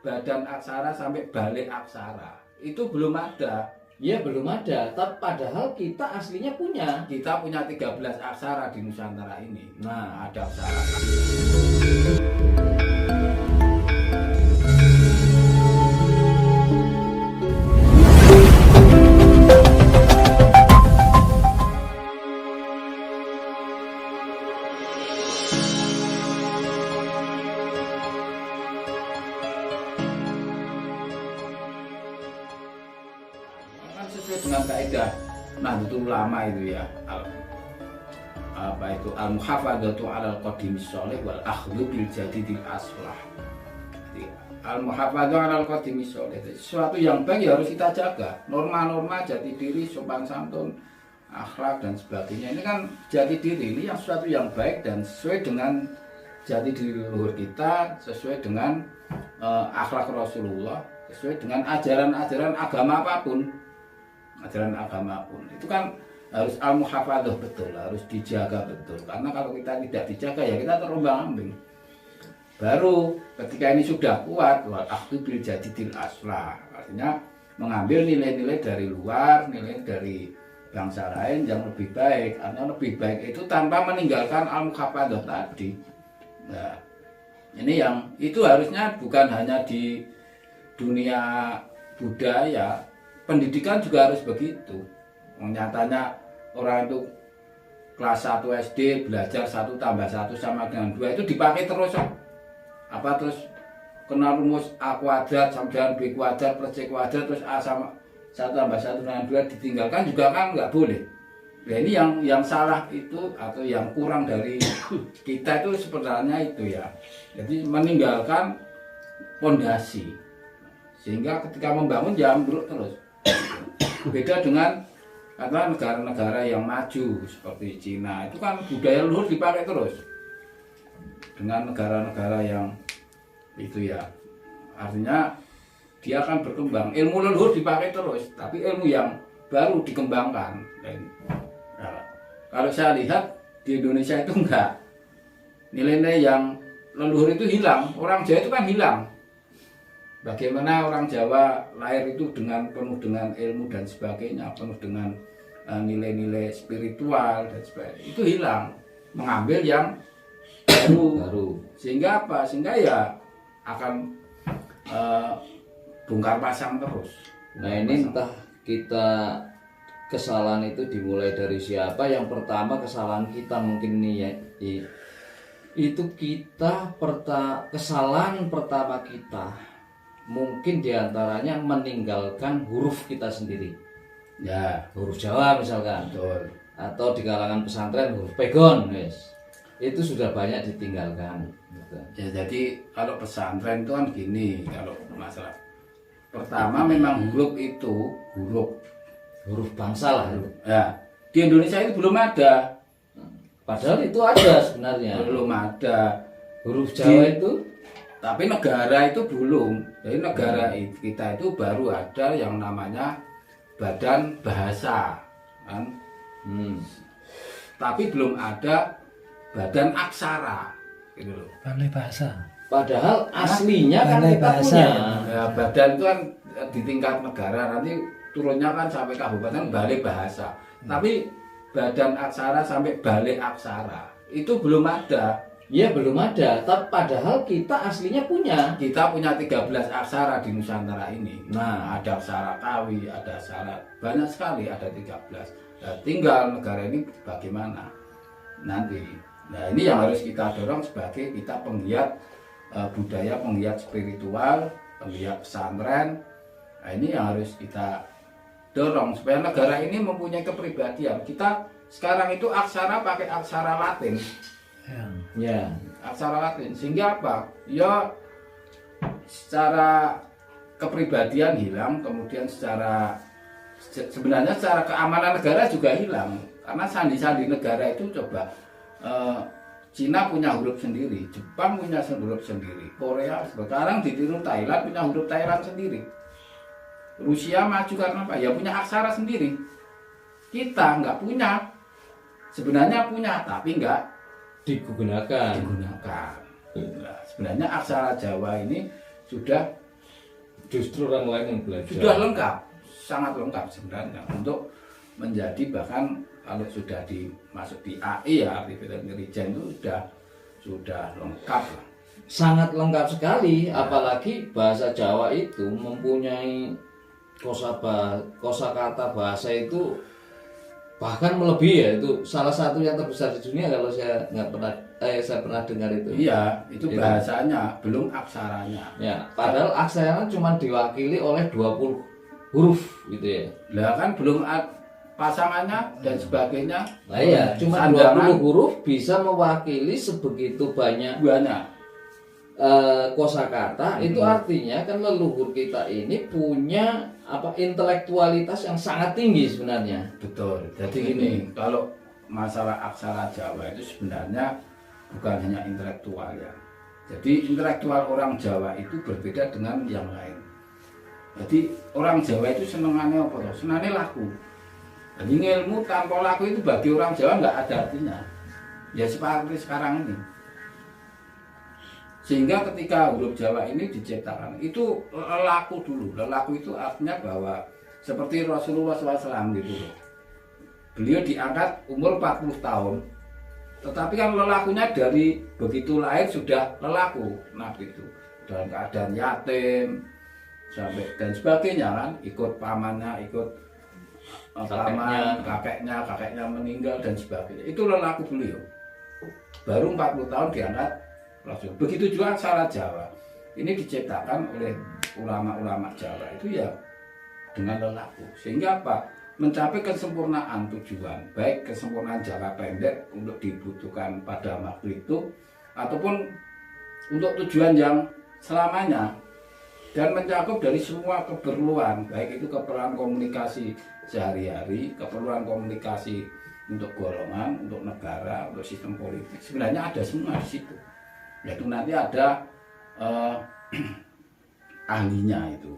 badan aksara sampai balik aksara itu belum ada. Ya belum ada, tapi padahal kita aslinya punya. Kita punya 13 aksara di Nusantara ini. Nah, ada aksara. Sesuai dengan kaidah Nahdlatul Ulama itu ya, al-muhafadzatu 'alal qadimis sholih wal akhdhu bil jadidil aslah. Al-muhafadzatu 'alal qadimis sholih, sesuatu yang baik ya harus kita jaga. Norma-norma jati diri, sopan santun, akhlak dan sebagainya. Ini kan jati diri, ini yang sesuatu yang baik dan sesuai dengan jati diri leluhur kita, sesuai dengan akhlak Rasulullah, sesuai dengan ajaran-ajaran agama apapun. Ajaran agama pun itu kan harus al-muhafadzah betul, harus dijaga betul, karena kalau kita tidak dijaga ya kita terombang-ambing. Baru ketika ini sudah kuat, wal akhdhu bil jadidil aslah, artinya mengambil nilai-nilai dari luar, nilai dari bangsa lain yang lebih baik. Karena lebih baik itu tanpa meninggalkan al-muhafadzah tadi. Nah, ini yang itu harusnya bukan hanya di dunia budaya, pendidikan juga harus begitu. Nyatanya orang itu kelas 1 SD belajar 1 tambah 1 sama dengan 2 itu dipakai terus. Apa terus kenal rumus A kuadrat sama dengan B kuadrat plus C kuadrat terus A sama 1 tambah 1 dengan 2 ditinggalkan juga kan nggak boleh. Nah, ini yang salah itu atau yang kurang dari kita itu sebenarnya itu ya. Jadi meninggalkan pondasi. Sehingga ketika membangun ya ambruk terus. Beda dengan katakan negara-negara yang maju seperti Cina, itu kan budaya leluhur dipakai terus. Dengan negara-negara yang itu ya, artinya dia akan berkembang. Ilmu leluhur dipakai terus, tapi ilmu yang baru dikembangkan. Nah, kalau saya lihat di Indonesia itu enggak, nilai-nilai yang leluhur itu hilang. Orang Jawa itu kan hilang. Bagaimana orang Jawa lahir itu dengan penuh dengan ilmu dan sebagainya, penuh dengan nilai-nilai spiritual dan sebagainya, itu hilang, mengambil yang baru. Sehingga apa? Sehingga ya akan bongkar pasang terus. Nah ini entah kita kesalahan itu dimulai dari siapa. Yang pertama kesalahan kita mungkin nih ya, itu kita kesalahan pertama kita mungkin diantaranya meninggalkan huruf kita sendiri. Ya, huruf Jawa misalkan. betul. Atau di kalangan pesantren huruf pegon, yes. Itu sudah banyak ditinggalkan. Gitu. Ya, jadi kalau pesantren itu kan gini, kalau masalah pertama memang huruf itu huruf bangsa lah. Ya, di Indonesia itu belum ada. Padahal itu ada sebenarnya. Belum ada Huruf Jawa itu. Tapi negara itu belum. Jadi negara kita itu baru ada yang namanya Badan Bahasa, kan? Tapi belum ada Badan Aksara, gitu loh. Balai Bahasa. Padahal aslinya kan kita Bahasa. punya. Ya, badan itu kan di tingkat negara, nanti turunnya kan sampai kabupaten Balai Bahasa. Tapi Badan Aksara sampai Balai Aksara itu belum ada. Ya belum ada, tapi padahal kita aslinya punya. Kita punya 13 aksara di Nusantara ini. Nah, ada aksara Kawi, ada aksara banyak sekali, ada 13. Nah, tinggal negara ini bagaimana nanti. Nah, ini yang harus kita dorong sebagai kita penggiat budaya, penggiat spiritual, penggiat pesantren. Nah, ini yang harus kita dorong supaya negara ini mempunyai kepribadian. Kita sekarang itu aksara pakai aksara Latin. Ya. Aksara Latin, sehingga apa? Ya secara kepribadian hilang, kemudian sebenarnya secara keamanan negara juga hilang. Karena sandi-sandi negara itu coba Cina punya huruf sendiri, Jepang punya huruf sendiri, Korea sekarang ditiru Thailand punya huruf Thailand sendiri. Rusia maju karena apa? Ya punya aksara sendiri. Kita nggak punya. Sebenarnya punya, tapi nggak Digunakan. Nah, sebenarnya aksara Jawa ini sudah Justru orang lain yang belajar. Sudah lengkap, sangat lengkap sebenarnya untuk menjadi, bahkan kalau sudah masuk di AI ya, artificial intelligence itu sudah lengkap lah. Sangat lengkap sekali, apalagi bahasa Jawa itu mempunyai kosakata bahasa itu bahkan melebihi ya, itu salah satu yang terbesar di dunia kalau saya pernah dengar itu. Iya, itu bahasanya, belum aksaranya. Ya, padahal aksaranya cuma diwakili oleh 20 huruf gitu ya. Lah kan belum pasangannya dan sebagainya. Nah iya, cuma 20 huruf bisa mewakili sebegitu banyak kosakata. Itu artinya kan leluhur kita ini punya intelektualitas yang sangat tinggi sebenarnya. Betul. Jadi gini, kalau masalah aksara Jawa itu sebenarnya bukan hanya intelektual ya. Jadi intelektual orang Jawa itu berbeda dengan yang lain. Jadi orang Jawa itu senengannya apa? Senengannya laku. Jadi ilmu tanpa laku itu bagi orang Jawa nggak ada artinya. Ya seperti sekarang ini. Sehingga ketika huruf Jawa ini diciptakan, itu lelaku dulu. Lelaku itu artinya bahwa seperti Rasulullah SAW gitu loh. Beliau diangkat umur 40 tahun. Tetapi kan lelakunya dari begitu lahir sudah lelaku. Nah gitu. Dalam keadaan yatim sampai dan sebagainya kan, ikut pamannya, ikut paman, kakeknya meninggal dan sebagainya. Itu lelaku beliau. Baru 40 tahun diangkat Rasul. Begitu juga aksara Jawa. Ini diciptakan oleh ulama-ulama Jawa itu ya dengan lelaku. Sehingga apa? Mencapai kesempurnaan tujuan, baik kesempurnaan jangka pendek untuk dibutuhkan pada waktu itu, ataupun untuk tujuan yang selamanya, dan mencakup dari semua keperluan, baik itu keperluan komunikasi sehari-hari, keperluan komunikasi untuk golongan, untuk negara, untuk sistem politik. Sebenarnya ada semua di situ. Yaitu nanti ada ahlinya itu.